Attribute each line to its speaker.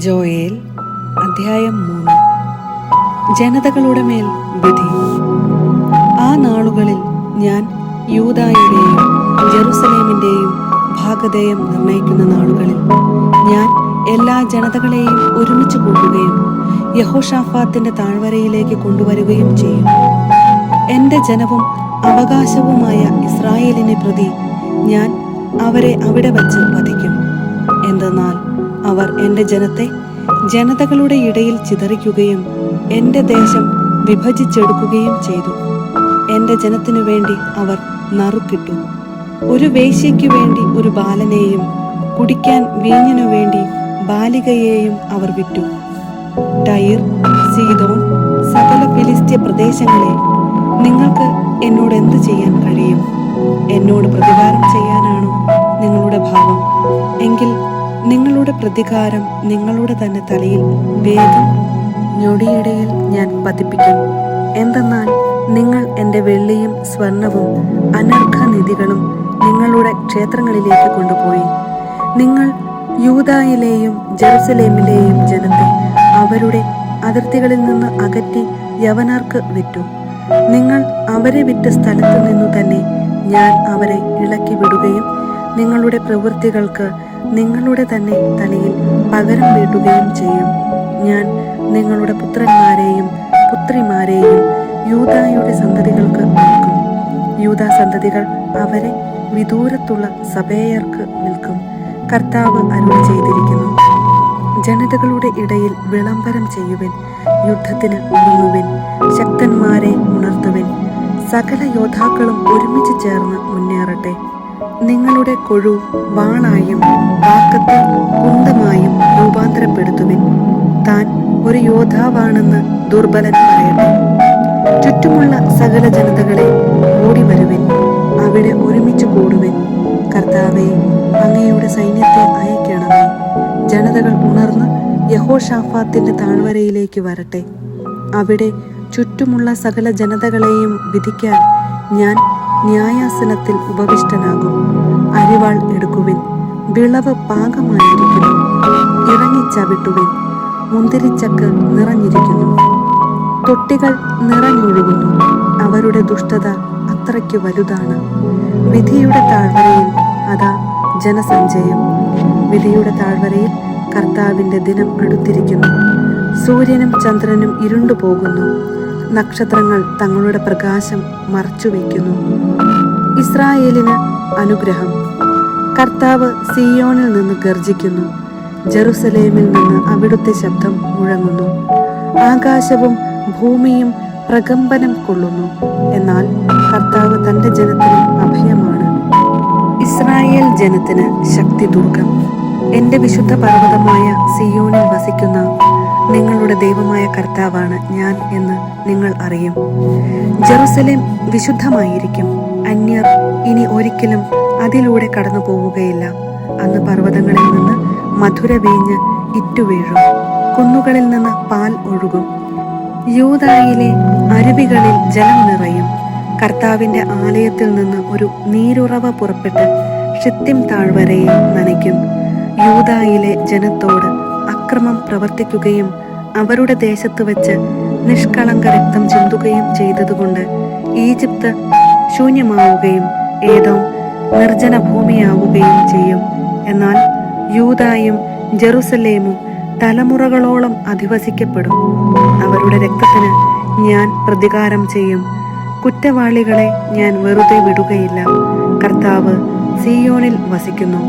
Speaker 1: Joel അധ്യായം 3. ജനതകളുടെ മേൽ വിധി. ആ നാളുകളിൽ ഞാൻ യൂദായുടെയും ജെറുസലേമിന്റെയും ഭാഗധേയം നിർണയിക്കുന്ന നാളുകളിൽ ഞാൻ എല്ലാ ജനതകളെയും ഒരുമിച്ച് കൂട്ടുകയും യഹോഷാഫാത്തിന്റെ താഴ്വരയിലേക്ക് കൊണ്ടുവരികയും ചെയ്യും. എന്റെ ജനവും അവകാശവുമായ ഇസ്രായേലിനെ പ്രതി ഞാൻ അവരെ അവിടെ വച്ച് വധിക്കും. എന്തെന്നാൽ അവർ എന്റെ ജനത്തെ ജനതകളുടെ ഇടയിൽ ചിതറിക്കുകയും എന്റെ ദേശം വിഭജിച്ചെടുക്കുകയും ചെയ്തു. എന്റെ ജനത്തിനു വേണ്ടി അവർ നറുക്കിട്ടു. ഒരു വേശ്യയ്ക്കു വേണ്ടി ഒരു ബാലനെയും കുടിക്കാൻ വീഞ്ഞിനു വേണ്ടി ബാലികയെയും അവർ വിറ്റു. ടൈർ, സീദോൻ, സകല ഫിലിസ്ത്യ പ്രദേശങ്ങളെ, നിങ്ങൾക്ക് എന്നോട് എന്ത് ചെയ്യാൻ കഴിയും? എന്നോട് പ്രതികാരം ചെയ്യാനാണോ നിങ്ങളുടെ ഭാവം? എങ്കിൽ നിങ്ങളുടെ പ്രതികാരം നിങ്ങളുടെ തന്നെ തലയിൽ വേഗം ഞൊടിയിടയിൽ ഞാൻ പതിപ്പിക്കും. എന്തെന്നാൽ നിങ്ങൾ എൻ്റെ വെള്ളിയും സ്വർണവും അനർഘനിധികളും നിങ്ങളുടെ ക്ഷേത്രങ്ങളിലേക്ക് കൊണ്ടുപോയി. നിങ്ങൾ യൂദായിലെയും ജെറുസലേമിലെയും ജനത്തെ അവരുടെ അതിർത്തികളിൽ നിന്ന് അകറ്റി യവനർക്ക് വിറ്റു. നിങ്ങൾ അവരെ വിറ്റ സ്ഥലത്തു നിന്നു തന്നെ ഞാൻ അവരെ ഇളക്കി വിടുകയും നിങ്ങളുടെ പ്രവൃത്തികൾക്ക് നിങ്ങളുടെ തന്നെ തലയിൽ പകരം വീട്ടുകയും ചെയ്യും. ഞാൻ നിങ്ങളുടെ പുത്രന്മാരെയും പുത്രിമാരെയും യൂദായുടെ സന്തതികൾക്ക് വിൽക്കും. യൂദാ സന്തതികൾ അവരെ വിദൂരത്തുള്ള സബേയർക്ക് വിൽക്കും. കർത്താവ് അരുളി ചെയ്തിരിക്കുന്നു: ജനതകളുടെ ഇടയിൽ വിളംബരം ചെയ്യുവിൻ, യുദ്ധത്തിന് ഒരുങ്ങുവിൻ, ശക്തന്മാരെ ഉണർത്തുവിൻ, സകല യോദ്ധാക്കളും ഒരുമിച്ച് ചേർന്ന് മുന്നേറട്ടെ. നിങ്ങളുടെ കൊഴു വാളായും വാക്കത്തെ കുന്തമായും രൂപാന്തരപ്പെടുത്തുവിൻ. താൻ ഒരു യോദ്ധാവാണെന്ന് ദുർബലൻ പറയട്ടെ. ചുറ്റുമുള്ള സകല ജനതകളെ ഓടി വരുവിൻ, അവിടെ ഒരുമിച്ച് കൂടുവിൻ. കർത്താവേ, അങ്ങയുടെ സൈന്യത്തെ അയക്കണമേ. ജനതകൾ ഉണർന്ന് യഹോഷാഫാത്തിന്റെ താഴ്വരയിലേക്ക് വരട്ടെ. അവിടെ ചുറ്റുമുള്ള സകല ജനതകളെയും വിധിക്കാൻ ഞാൻ ന്യായാസനത്തിൽ ഉപവിഷ്ടനാകും. അരിവാൾ എടുക്കുവിൻ, വിളവ് പാകമായിരിക്കുന്നു. ഇറങ്ങിച്ചവിട്ടുവിൻ, മുന്തിരിച്ചക്ക് നിറഞ്ഞിരിക്കുന്നു, തൊട്ടികൾ നിറഞ്ഞൊഴുകുന്നു. അവരുടെ ദുഷ്ടത അത്രയ്ക്ക് വലുതാണ്. വിധിയുടെ താഴ്വരയിൽ അതാ ജനസഞ്ചയം. വിധിയുടെ താഴ്വരയിൽ കർത്താവിന്റെ ദിനം അടുത്തിരിക്കുന്നു. സൂര്യനും ചന്ദ്രനും ഇരുണ്ടുപോകുന്നു. നക്ഷത്രങ്ങൾ തങ്ങളുടെ പ്രകാശം മറച്ചുവെക്കുന്നു. ഇസ്രായേലിന് അനുഗ്രഹം. കർത്താവ് സിയോനിൽ നിന്ന് ഗർജിക്കുന്നു. ജെറുസലേമിൽ നിന്ന് അവിടുത്തെ ശബ്ദം മുഴങ്ങുന്നു. ആകാശവും ഭൂമിയും പ്രകമ്പനം കൊള്ളുന്നു. എന്നാൽ കർത്താവ് തന്റെ ജനത്തിന് അഭയമാണ്. ഇസ്രായേൽ ജനത്തിന് ശക്തി ദുർഗം. എന്റെ വിശുദ്ധ പർവ്വതമായ സിയോനിൽ വസിക്കുന്ന നിങ്ങളുടെ ദൈവമായ കർത്താവാണ് ഞാൻ എന്ന് നിങ്ങൾ അറിയും. ജെറുസലേം വിശുദ്ധമായിരിക്കും. അന്യർ ഇനി ഒരിക്കലും അതിലൂടെ കടന്നു പോവുകയില്ല. അന്ന് പർവ്വതങ്ങളിൽ നിന്ന് മധുര വീഞ്ഞ് ഇറ്റുവീഴും, കുന്നുകളിൽ നിന്ന് പാൽ ഒഴുകും. യൂദായിലെ അരുവികളിൽ ജലം നിറയും. കർത്താവിന്റെ ആലയത്തിൽ നിന്ന് ഒരു നീരുറവ പുറപ്പെട്ട് ഷിത്തിം താഴ്വരയെ നനയ്ക്കും. യൂദായിലെ ജനത്തോട് അക്രമം പ്രവർത്തിക്കുകയും അവരുടെ ദേശത്ത് വെച്ച് നിഷ്കളങ്ക രക്തം ചിന്തുകയും ചെയ്തതുകൊണ്ട് ഈജിപ്ത് ശൂന്യമാവുകയും ഏദോം നിർജ്ജന ഭൂമിയാവുകയും ചെയ്യും. എന്നാൽ യൂദായും ജെറുസലേമും തലമുറകളോളം അധിവസിക്കപ്പെടും. അവരുടെ രക്തത്തിന് ഞാൻ പ്രതികാരം ചെയ്യും. കുറ്റവാളികളെ ഞാൻ വെറുതെ വിടുകയില്ല. കർത്താവ് സിയോനിൽ വസിക്കുന്നു.